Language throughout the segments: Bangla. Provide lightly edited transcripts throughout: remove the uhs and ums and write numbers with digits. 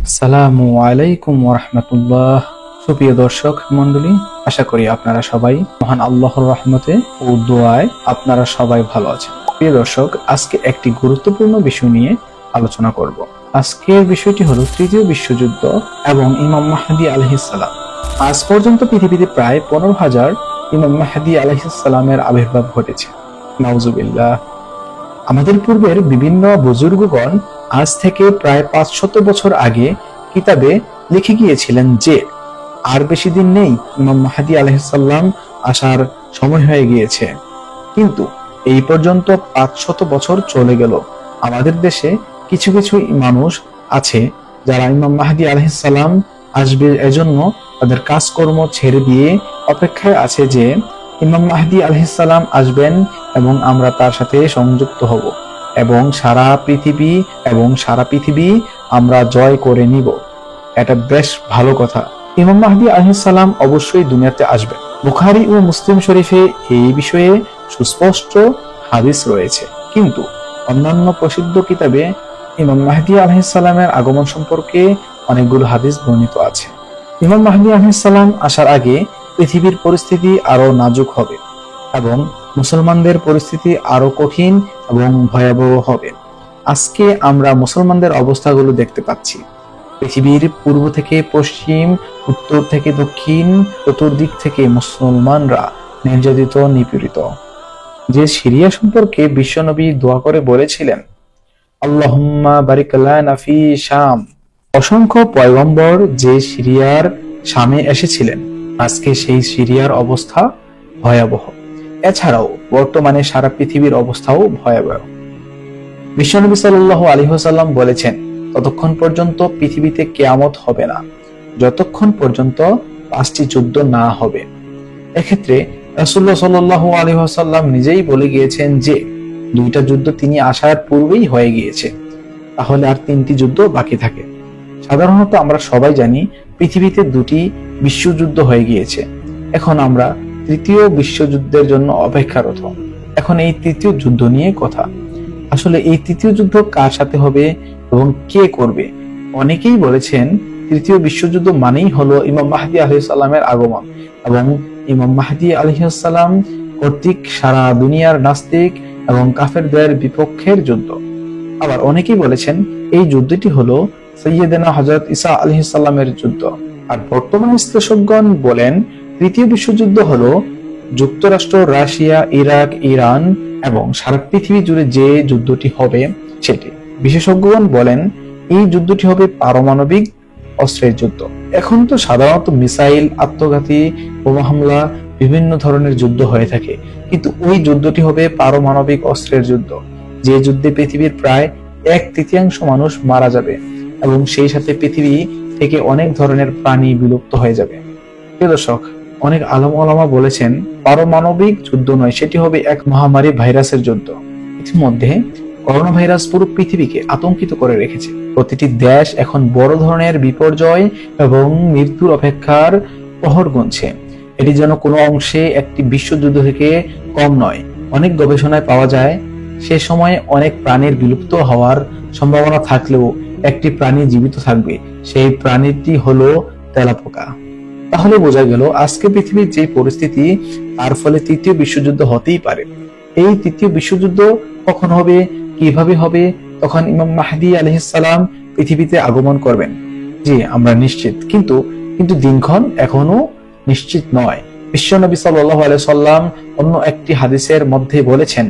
আসসালামু আলাইকুম ওয়া রাহমাতুল্লাহ। সুপ্রিয় দর্শক মণ্ডলী, আশা করি আপনারা সবাই মহান আল্লাহর রহমতে ও দোয়ায় আপনারা সবাই ভালো আছেন। প্রিয় দর্শক, আজকে একটি গুরুত্বপূর্ণ বিষয় নিয়ে আলোচনা করব। আজকের বিষয়টি হলো তৃতীয় বিশ্বযুদ্ধ এবং ইমাম মাহদী আলাইহিস সালাম। আজ পর্যন্ত পৃথিবীতে প্রায় 15,000 ইমাম মাহদী আলাইহিস সালামের আবির্ভাব ঘটেছে। নাউজুবিল্লাহ। আমাদের পূর্বের বিভিন্ন বুজুর্গগণ আজ থেকে প্রায় 500 বছর আগে কিতাবে লিখে গিয়েছিলেন যে আর বেশি দিন নেই, ইমাম মাহদী আলাইহিস সালাম আসার সময় হয়ে গিয়েছে। কিন্তু এই পর্যন্ত 500 বছর চলে গেল। আমাদের দেশে কিছু কিছু মানুষ আছে যারা ইমাম মাহদী আলাইহিস সালাম আসবে এজন্য তাদের কাজকর্ম ছেড়ে দিয়ে অপেক্ষায় আছে যে ইমাম মাহদী আলাইহিস সালাম আসবেন এবং আমরা তার সাথে সংযুক্ত হব এবং সারা পৃথিবী আমরা জয় করে নিব। এটা বেশ ভালো কথা। ইমাম মাহদী আলাইহিস সালাম অবশ্যই দুনিয়াতে আসবেন। বুখারী ও মুসলিম শরীফে এই বিষয়ে সুস্পষ্ট হাদিস রয়েছে, কিন্তু অন্যান্য প্রসিদ্ধ কিতাবে ইমাম মাহদী আলাইহিস সালামের আগমন সম্পর্কে অনেকগুলো হাদিস বর্ণিত আছে। ইমাম মাহদী আলাইহিস সালাম আসার আগে পৃথিবীর পরিস্থিতি আরো নাজুক হবে এবং মুসলমানদের পরিস্থিতি আরো কঠিন এবং ভয়াবহ হবে। আজকে আমরা মুসলমানদের অবস্থাগুলো দেখতে পাচ্ছি। পৃথিবীর পূর্ব থেকে পশ্চিম, উত্তর থেকে দক্ষিণ, চতুর্দিক থেকে মুসলমানরা নির্যাতিত, নিপীড়িত। যে সিরিয়া সম্পর্কে বিশ্বনবী দোয়া করে বলেছিলেন, আল্লাহুম্মা বারিক লানা ফি শাম। অসংখ্য পয়গম্বর যে সিরিয়ার শামে এসেছিলেন, আজকে সেই সিরিয়ার অবস্থা ভয়াবহ। এছাড়াও বর্তমানে সারা পৃথিবীর অবস্থাও ভয়াবহ। বিশ্বনবী সাল্লাল্লাহু আলাইহি ওয়াসাল্লাম বলেছেন, ততক্ষণ পর্যন্ত পৃথিবীতে কিয়ামত হবে না যতক্ষণ পর্যন্ত 5টি যুদ্ধ না হবে। এক্ষেত্রে রাসূলুল্লাহ সাল্লাল্লাহু আলাইহি ওয়াসাল্লাম নিজেই বলে গিয়েছেন যে 2টা যুদ্ধ তিনি আসার পূর্বেই হয়ে গিয়েছে, তাহলে আর 3টি যুদ্ধ বাকি থাকে। সাধারণত আমরা সবাই জানি পৃথিবীতে 2টি বিশ্বযুদ্ধ হয়ে গিয়েছে। এখন আমরা তৃতীয় বিশ্বযুদ্ধের জন্য অপেক্ষারত। এখন এই তৃতীয় যুদ্ধ নিয়ে কথা। আসলে এই তৃতীয় যুদ্ধ কার সাথে হবে এবং কে করবে? অনেকেই বলেছেন তৃতীয় বিশ্বযুদ্ধ মানেই হলো ইমাম মাহদী আলাইহিস সালামের আগমন এবং ইমাম মাহদী আলাইহিস সালাম কর্তৃক সারা দুনিয়ার নাস্তিক এবং কাফেরদের বিপক্ষের যুদ্ধ। আবার অনেকেই বলেছেন এই যুদ্ধটি হলো সাইয়্যিদানা হযরত ঈসা আলাইহিস সালামের যুদ্ধ। আর বর্তমান বিশ্লেষকগণ বলেন তৃতীয় বিশ্বযুদ্ধ হলো যুক্তরাষ্ট্র, রাশিয়া, ইরাক, ইরান এবং সারা পৃথিবী জুড়ে যে যুদ্ধটি হবে সেটি। বিশেষজ্ঞগণ বলেন এই যুদ্ধটি হবে পারমাণবিক অস্ত্রের যুদ্ধ। এখন তো সাধারণত মিসাইল, আত্মঘাতী বোমা হামলা, বিভিন্ন ধরনের যুদ্ধ হয়ে থাকে, কিন্তু ওই যুদ্ধটি হবে পারমাণবিক অস্ত্রের যুদ্ধ, যে যুদ্ধে পৃথিবীর প্রায় 1/3 মানুষ মারা যাবে এবং সেই সাথে পৃথিবী থেকে অনেক ধরনের প্রাণী বিলুপ্ত হয়ে যাবে। প্রিয় দর্শক, অনেক আলেম ওলামা বলেছেন পারমাণবিক যুদ্ধ নয়, সেটি হবে এক মহামারী ভাইরাসের যুদ্ধ। ইতিমধ্যে করোনা ভাইরাস পুরো পৃথিবীকে আতঙ্কিত করে রেখেছে। প্রতিটি দেশ এখন বড় ধরনের বিপর্যয় এবং মৃত্যুর অপেক্ষার প্রহর গুনছে। এটি যেন কোনো অংশে একটি বিশ্বযুদ্ধ থেকে কম নয়। অনেক গবেষণায় পাওয়া যায় সে সময় অনেক প্রাণীর বিলুপ্ত হওয়ার সম্ভাবনা থাকলেও একটি প্রাণী জীবিত থাকবে, সেই প্রাণীটি হলো তেলাপোকা। তাহলে বোঝা গেল আজকে পৃথিবীর যে পরিস্থিতি, তার ফলে তৃতীয় বিশ্বযুদ্ধ হতেই পারে। এই তৃতীয় বিশ্বযুদ্ধ কখন হবে, কিভাবে হবে? তখন ইমাম মাহদী আলাইহিস সালাম পৃথিবীতে আগমন করবেন, জি আমরা নিশ্চিত, কিন্তু দিনক্ষণ এখনো নিশ্চিত নয়। বিশ্বনবী সাল্লাল্লাহু আলাইহি সাল্লাম অন্য একটি হাদিসের মধ্যে বলেছেন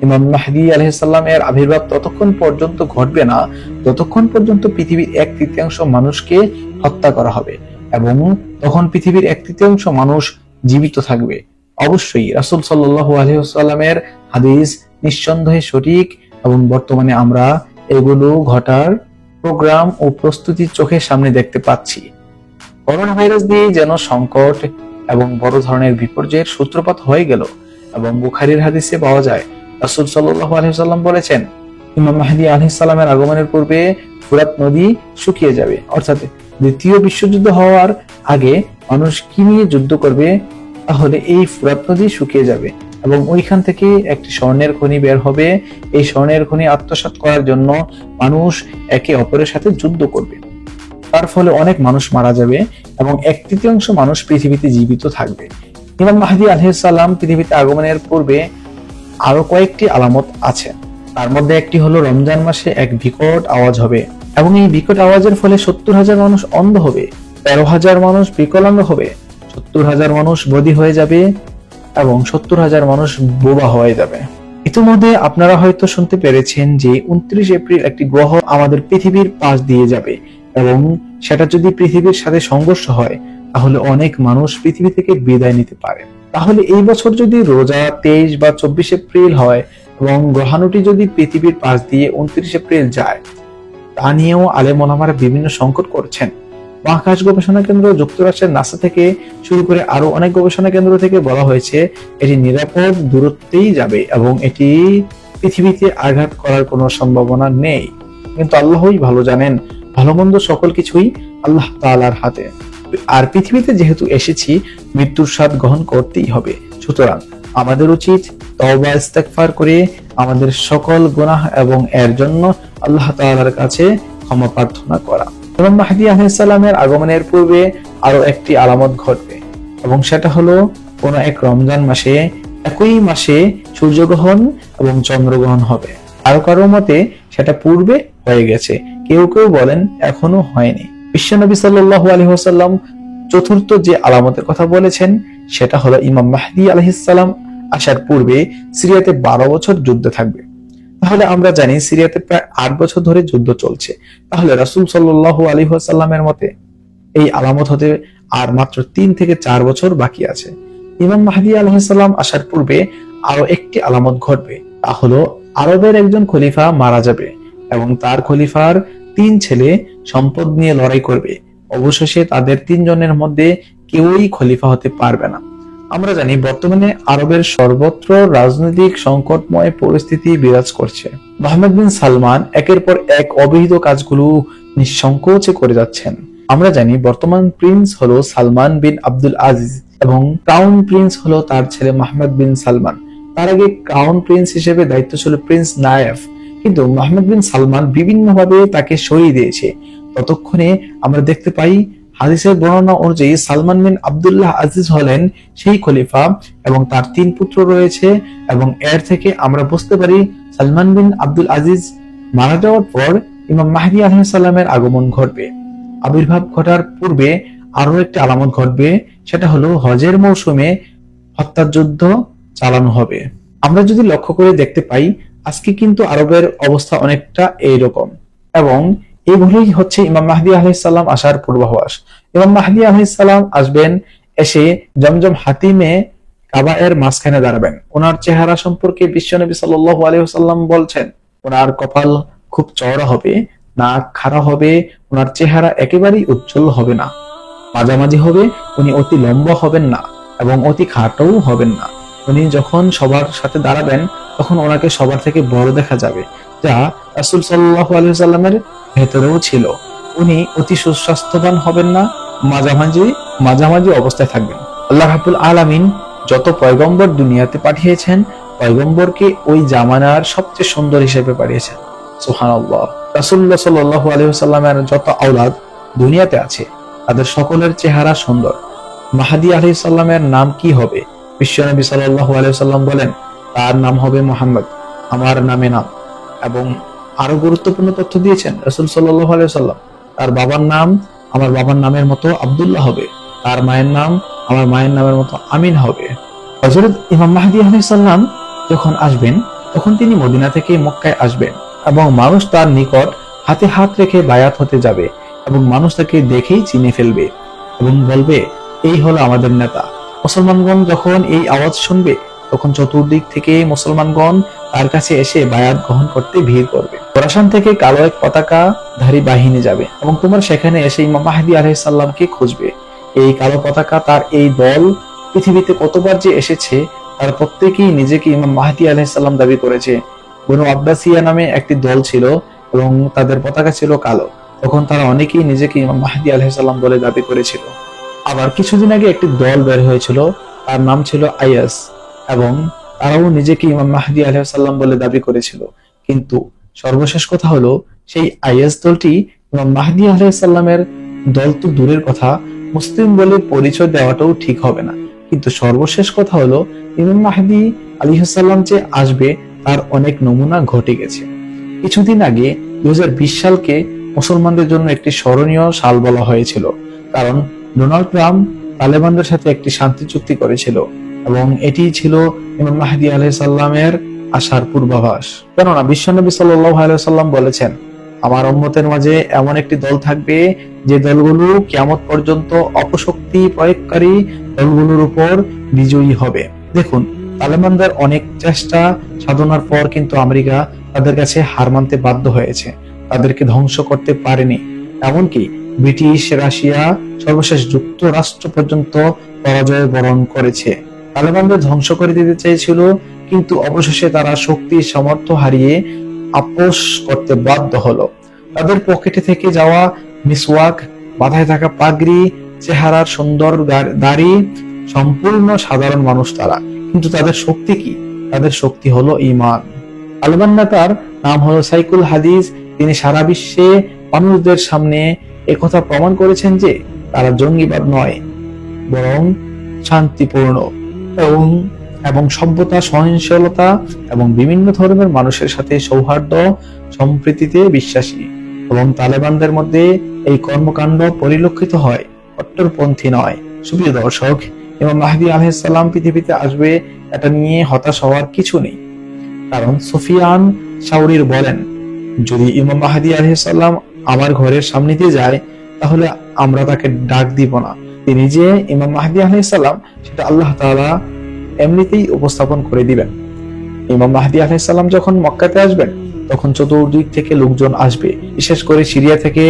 ইমাম মাহদী আলাইহিস সালামের আবির্ভাব ততক্ষণ পর্যন্ত ঘটবে না যতক্ষণ পর্যন্ত পৃথিবীর 1/3 মানুষকে হত্যা করা হবে এবং তখন পৃথিবীর 1/3 মানুষ জীবিত থাকবে। অবশ্যই রাসূল সাল্লাল্লাহু আলাইহি ওয়াসাল্লামের হাদিস নিঃসন্দেহে সঠিক এবং বর্তমানে আমরা এগুলো ঘটার প্রোগ্রাম ও প্রস্তুতি চোখের সামনে দেখতে পাচ্ছি। করোনা ভাইরাস দিয়ে যেন সংকট এবং বড় ধরনের বিপর্যয়ের সূত্রপাত হয়ে গেল এবং বুখারীর হাদিসে পাওয়া যায় রাসূল সাল্লাল্লাহু আলাইহি ওয়াসাল্লাম বলেছেন ইমাম মাহদী আলাইহিস সালামের আগমনের পূর্বে ফুরাত নদী শুকিয়ে যাবে। অর্থাৎ দ্বিতীয় বিশ্বযুদ্ধ হওয়ার আগে মানুষ কি নিয়ে যুদ্ধ করবে? তাহলে এই ফুরাত নদী শুকিয়ে যাবে এবং ওইখান থেকে একটি স্বর্ণের খনি বের হবে। এই স্বর্ণের খনি আত্মসাৎ করার জন্য মানুষ একে অপরের সাথে যুদ্ধ করবে। তার ফলে অনেক মানুষ মারা যাবে এবং 1/3 মানুষ পৃথিবীতে জীবিত থাকবে। ইমাম মাহদী আলাইহিস সালাম পৃথিবীতে আগমনের পূর্বে আরো কয়েকটি আলামত আছে। তার মধ্যে একটি হলো রমজান মাসে এক বিকট আওয়াজ হবে এবং এই বিকট আওয়াজের ফলে 70,000 মানুষ অন্ধ হবে, 13,000 মানুষ বিকলাঙ্গ হবে, 70,000 মানুষ বধির হয়ে যাবে এবং 70,000 মানুষ বোবা হয়ে যাবে। ইতিমধ্যে আপনারা হয়তো শুনতে পেরেছেন যে 29 এপ্রিল একটি গ্রহ আমাদের পৃথিবীর পাশ দিয়ে যাবে এবং সেটা যদি পৃথিবীর সাথে সংঘর্ষ হয় তাহলে অনেক মানুষ পৃথিবী থেকে বিদায় নিতে পারে। তাহলে এই বছর যদি রোজা 23 বা 24 এপ্রিল হয় এবং গ্রহাণুটি যদি পৃথিবীর পাশ দিয়ে 29 এপ্রিল যায়, তা নিয়েও আলেম ওলামারা বিভিন্ন সংকট করছেন। মহাকাশ গবেষণা কেন্দ্র যুক্তরাষ্ট্রের নাসা থেকে শুরু করে আরো অনেক গবেষণা কেন্দ্র থেকে বলা হয়েছে এটি নিরাপদ দূরত্বেই যাবে এবং এটি পৃথিবীতে আঘাত করার কোনো সম্ভাবনা নেই। কিন্তু আল্লাহই ভালো জানেন, ভালো মন্দ সকল কিছুই আল্লাহ তাআলার হাতে। আর পৃথিবীতে যেহেতু এসেছি মৃত্যুর স্বাদ গ্রহণ করতেই হবে, সুতরাং আমাদের উচিত তওবা ইস্তেগফার করে আমাদের সকল গুনাহ এবং এর জন্য আল্লাহ তাআলার কাছে ক্ষমা প্রার্থনা করা। ইমাম মাহদী আলাইহিস সালামের আগমনের পূর্বে আরো একটি আলামত ঘটবে এবং সেটা হলো কোন এক রমজান মাসে একই মাসে সূর্যগ্রহণ এবং চন্দ্রগ্রহণ হবে। আরো কারো মতে সেটা পূর্বে হয়ে গেছে, কেউ কেউ বলেন এখনো হয়নি। বিশ্বনবী সাল্লাল্লাহু আলাইহি ওয়াসাল্লাম চতুর্থ যে আলামতের কথা বলেছেন সেটা হলো ইমাম মাহদী আলাইহিস সালাম আসার পূর্বে সিরিয়াতে 12 বছর যুদ্ধ থাকবে। তাহলে আমরা জানি সিরিয়াতে প্রায় 8 বছর ধরে যুদ্ধ চলছে। তাহলে রাসূল সাল্লাল্লাহু আলাইহি ওয়াসাল্লামের মতে এই আলামত হতে আর মাত্র 3 থেকে 4 বছর বাকি আছে। ইমাম মাহদী আলাইহিস সালাম আসার পূর্বে আরো একটি আলামত ঘটবে, তা হলো আরবের একজন খলিফা মারা যাবে এবং তার খলিফার 3 ছেলে সম্পদ নিয়ে লড়াই করবে। অবশেষে তাদের 3 জনের মধ্যে কেউই খলিফা হতে পারবে না। আমরা জানি বর্তমানে আরবের সর্বত্র রাজনৈতিক সংকটময় পরিস্থিতি বিরাজ করছে। মোহাম্মদ বিন সালমান একের পর এক অবৈধ কাজগুলো নিঃসংকোচে করে যাচ্ছেন। আমরা জানি বর্তমান প্রিন্স হলো সালমান বিন আব্দুল আজিজ এবং ক্রাউন প্রিন্স হলো তার ছেলে মোহাম্মদ বিন সালমান। তার আগে ক্রাউন প্রিন্স হিসেবে দায়িত্ব ছিল প্রিন্স নায়েফ, কিন্তু মোহাম্মদ বিন সালমান বিভিন্নভাবে তাকে সরিয়ে দিয়েছে। ততক্ষণে আমরা দেখতে পাই হাদিসের বর্ণনা অনুযায়ী সালমান বিন আব্দুল্লাহ আজিজ হলেন সেই খলিফা এবং তার 3 পুত্র রয়েছে এবং এর থেকে আমরা বুঝতে পারি সালমান বিন আব্দুল আজিজ মারা যাওয়ার পর ইমাম মাহদী আলাইহিস সালামের আগমন ঘটবে। আবির্ভাব ঘটার পূর্বে আরো একটি আলামত ঘটবে, সেটা হলো হজের মৌসুমে হত্যা যুদ্ধ চালানো হবে। আমরা যদি লক্ষ্য করে দেখতে পাই আজকে কিন্তু আরবের অবস্থা অনেকটা এইরকম এবং এইগুলোই হচ্ছে ইমাম মাহদী আলাইহিস সালাম আসার পূর্বাভাস। ইমাম মাহদী আলাইহিস সালাম আসবেন, এসে জমজম হাতিমে কাবা এর মাঝখানে দাঁড়াবেন। ওনার চেহারা সম্পর্কে বিশ্বনবী সাল্লাল্লাহু আলাইহি ওয়াসাল্লাম বলছেন ওনার কপাল খুব চওড়া হবে, নাক খাড়া হবে, ওনার চেহারা একেবারেই উজ্জ্বল হবে না, মাঝামাঝি হবে, উনি অতি লম্বা হবেন না এবং অতি খাটোও হবেন না। উনি যখন সবার সাথে দাঁড়াবেন তখন ওনাকে সবার থেকে বড় দেখা যাবে, যা রাসূল সাল্লাল্লাহু আলাইহি ওয়াসাল্লামের ভেতরেও ছিল। উনি অতি সুস্বাস্থ্যবান হবেন না, মাঝামাঝি অবস্থায় থাকবেন। আল্লাহ রাব্বুল আলামিন যত পয়গম্বর দুনিয়াতে পাঠিয়েছেন পয়গম্বরকে ওই জামানার সবচেয়ে সুন্দর হিসেবে পাঠিয়েছেন। সুবহানাল্লাহ। রাসূলুল্লাহ সাল্লাল্লাহু আলাইহি ওয়াসাল্লামের যত আওলাদ দুনিয়াতে আছে তাদের সকলের চেহারা সুন্দর। মাহদী আলাইহিস সালামের নাম কি হবে? বিশ্বনবী সাল্লাল্লাহু আলাইহি ওয়াসাল্লাম বলেন তার নাম হবে মুহাম্মদ, আমার নামে নাম। এবং আরো গুরুত্বপূর্ণ তথ্য দিয়েছেন রাসূল সাল্লাল্লাহু আলাইহি ওয়াসাল্লাম তার বাবার নাম আমার বাবার নামের মতো আব্দুল্লাহ হবে, তার মায়ের নাম আমার মায়ের নামের মতো আমিন হবে। হযরত ইমাম মাহদী আলাইহিস সালাম যখন আসবেন তখন তিনি মদিনা থেকে মক্কায় আসবেন এবং মানুষ তার নিকট হাতে হাত রেখে বায়াত হতে যাবে এবং মানুষ তাকে দেখেই চিনে ফেলবে এবং বলবে এই হলো আমাদের নেতা। মুসলমানগণ যখন এই আওয়াজ শুনবে তখন চতুর্দিক থেকে মুসলমানগণ তার কাছে এসে বায়াত গ্রহণ করতে ভিড় করবে। খোরাসান থেকে কালো এক পতাকাধারী বাহিনী যাবে এবং তোমার সেখানে এসে ইমাম মাহদী আলাইহিস সালামকে খুঁজবে। এই কালো পতাকা তার এই দল পৃথিবীতে কতবার যে এসেছে তার প্রত্যেকেই নিজেকে ইমাম মাহদী আলাইহিস সালাম দাবি করেছে। বনু আব্বাসিয়া নামে একটি দল ছিল এবং তাদের পতাকা ছিল কালো। তখন তারা অনেকেই নিজেকে ইমাম মাহদী আলাইহিস সালাম বলে দাবি করেছিল। আবার কিছুদিন আগে একটি দল বের হয়েছিল, তার নাম ছিল আইয়াস এবং তারাও নিজেকে ইমাম মাহদী আলাইহিস সালাম বলে দাবি করেছিল। কিন্তু সর্বশেষ কথা হলো সেই আইয়াস দলটি ইমাম মাহদী আলাইহিস সালামের দল তো দূরের কথা, মুসলিম বলে পরিচয় দেওয়াটাও ঠিক হবে না। কিন্তু সর্বশেষ কথা হলো, ইমাম মাহদী আলাইহিস সালাম যে আসবে তার অনেক নমুনা ঘটে গেছে। কিছুদিন আগে 2020 সালকে মুসলমানদের জন্য একটি স্মরণীয় সাল বলা হয়েছিল, কারণ ডোনাল্ড ট্রাম্প তালেবানদের সাথে একটি শান্তি চুক্তি করেছিল এবং এটি ছিল ইমাম মাহদী আলাইহিস সালামের আসার পূর্বাভাস। কেননা বিশ্বনবী সাল্লাল্লাহু আলাইহি সাল্লাম বলেছেন, আমার উম্মতের মাঝে এমন একটি দল থাকবে যে দলগুলো কিয়ামত পর্যন্ত অপশক্তি প্রয়োগকারী দলগুলোর উপর বিজয়ী হবে। দেখুন, তালেবানদের অনেক চেষ্টা সাধনার পর কিন্তু আমেরিকা তাদের কাছে হার মানতে বাধ্য হয়েছে, তাদেরকে ধ্বংস করতে পারেনি। এমনকি ব্রিটিশ, রাশিয়া, সর্বশেষ যুক্তরাষ্ট্র পর্যন্ত পরাজয় বরণ করেছে। তালেবানদের ধ্বংস করে দিতে চেয়েছিল, কিন্তু অবশেষে তারা শক্তি সামর্থ্য হারিয়ে আপোষ করতে বাধ্য হলো। তাদের পকেটে থেকে যাওয়া মিসওয়াক, মাথায় থাকা পাগড়ি, চেহারার সুন্দর দাড়ি, সম্পূর্ণ সাধারণ মানুষ তারা, কিন্তু তাদের শক্তি কি? তাদের শক্তি হলো ঈমান। তালেবান নেতার নাম হলো সাইকুল হাদিস। তিনি সারা বিশ্বে মানুষদের সামনে একথা প্রমাণ করেছেন যে তারা জঙ্গিবাদ নয়, বরং শান্তিপূর্ণ এবং সভ্যতা, সহনশীলতা এবং বিভিন্ন ধর্মের মানুষের সাথে সৌহার্দ্য সম্প্রীতিতে বিশ্বাসী। এবং তালেবানদের মধ্যে এই কর্মকাণ্ড পরিলক্ষিত হয়, কট্টরপন্থী নয়। সুপ্রিয় দর্শক, ইমাম মাহদী আলাইহিস সালাম পৃথিবীতে আসবে, এটা নিয়ে হতাশ হওয়ার কিছু নেই। কারণ সুফিয়ান সাউরীর বলেন, যদি ইমাম মাহদী আলাইহিস সালাম আমার ঘরের সামনে দিয়ে যায়, তাহলে আমরা তাকে ডাক দিব না। তিনি যে ইমাম মাহদী আলাইহিস সালাম, সেটা আল্লাহ তাআলা এমনিতেই উপস্থাপন করে দিবেন। ইমাম মাহদী আলাইহিস সালাম যখন মক্কাতে আসবেন, তখন চতুর্দিক থেকে লোকজন আসবে, বিশেষ করে সিরিয়া থেকে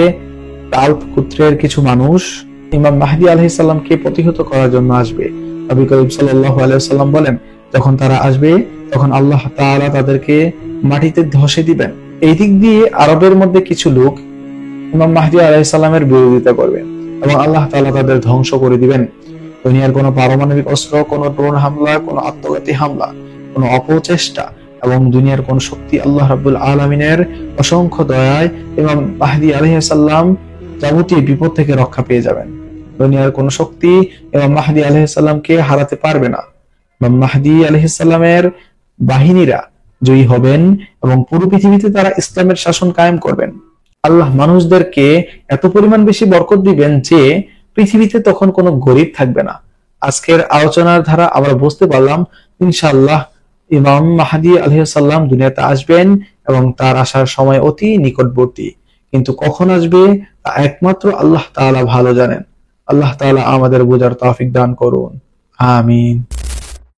তালব গোত্রের কিছু মানুষ ইমাম মাহদী আলাইহিস সালামকে প্রতিহত করার জন্য আসবে। নবী করিম সাল্লাল্লাহু আলাইহি ওয়াসাল্লাম বলেন, যখন তারা আসবে তখন আল্লাহ তাআলা তাদেরকে মাটিতে ধসে দিবেন। এই দিক দিয়ে আরবের মধ্যে কিছু লোক ইমাম মাহদী আলাইহিস সালামের বিরোধিতা করবে এবং আল্লাহ তাআলা তাদের ধ্বংস করে দিবেন। দুনিয়ার কোনো পারমাণবিক অস্ত্র, কোনো ড্রোন হামলা, কোনো আত্মঘাতী হামলা, কোনো অপচেষ্টা এবং দুনিয়ার কোন শক্তি আল্লাহ রাব্বুল আলামিনের অসংখ্য দয়ায় ইমাম মাহদী আলাইহিস সালাম যাবতীয় বিপদ থেকে রক্ষা পেয়ে যাবেন। দুনিয়ার কোন শক্তি ইমাম মাহদী আলাইহিস সালামকে হারাতে পারবে না। ইমাম মাহদী আলাইহিস সালামের বাহিনীরা জয়ী হবেন এবং পুরো পৃথিবীতে তারা ইসলামের শাসন কায়েম করবেন। আল্লাহ মানুষদেরকে এত পরিমাণ বেশি বরকত দিবেন যে পৃথিবীতে তখন কোনো গরিব থাকবে না। আজকের আলোচনার ধারা আমরা বুঝতে পারলাম, ইনশাআল্লাহ ইমাম মাহদী আলাইহিস সালাম দুনিয়াতে আসবেন এবং তার আসার সময় অতি নিকটবর্তী। কিন্তু কখন আসবে তা একমাত্র আল্লাহ তাআলা ভালো জানেন। আল্লাহ তাআলা আমাদের বোঝার তৌফিক দান করুন। আমিন।